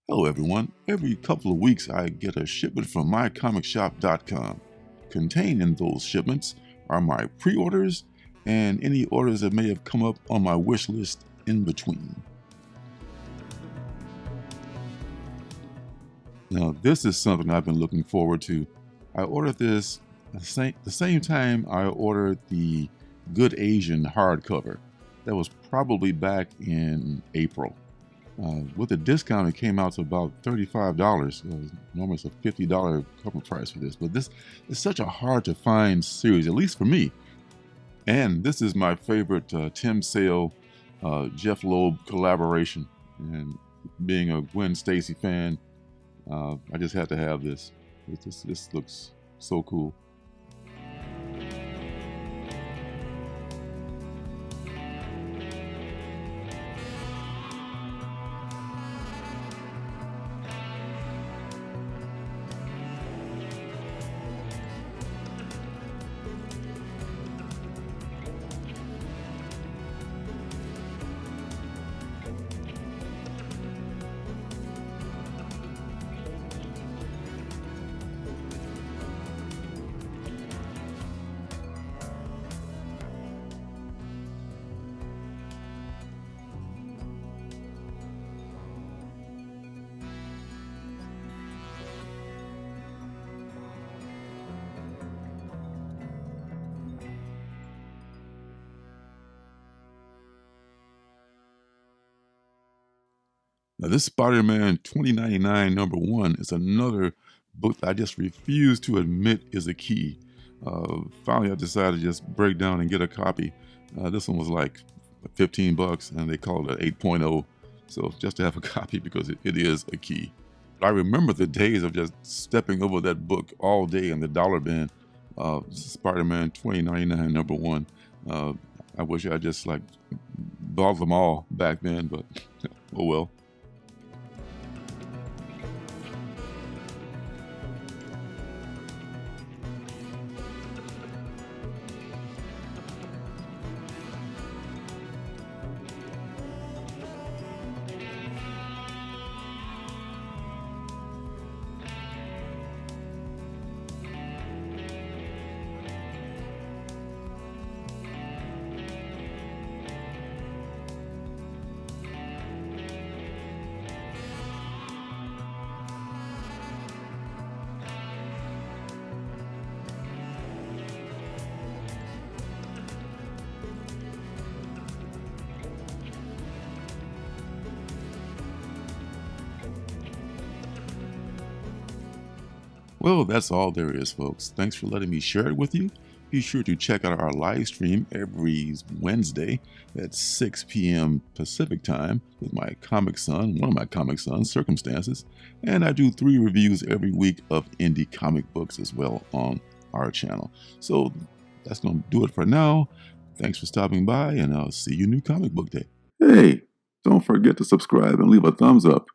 Hello everyone. Every couple of weeks I get a shipment from mycomicshop.com. Contained in those shipments are my pre-orders and any orders that may have come up on my wish list in between. Now this is something I've been looking forward to. I ordered this the same time I ordered the Good Asian hardcover. That was probably back in April. With a discount, it came out to about $35. Normally it's a $50 cover price for this, but this is such a hard to find series, at least for me. And this is my favorite Tim Sale, Jeff Loeb collaboration. And being a Gwen Stacy fan, I just had to have this. This looks so cool. Now, this Spider-Man 2099 #1 is another book that I just refuse to admit is a key. Finally, I decided to just break down and get a copy. This one was like $15, and they called it 8.0. So just to have a copy because it is a key. I remember the days of just stepping over that book all day in the dollar bin. Spider-Man 2099 #1. I wish I just bought them all back then, but oh well. Well, that's all there is, folks. Thanks for letting me share it with you. Be sure to check out our live stream every Wednesday at 6 p.m. Pacific time with my comic son, one of my comic sons, Circumstances. And I do 3 reviews every week of indie comic books as well on our channel. So that's going to do it for now. Thanks for stopping by, and I'll see you New Comic Book Day. Hey, don't forget to subscribe and leave a thumbs up.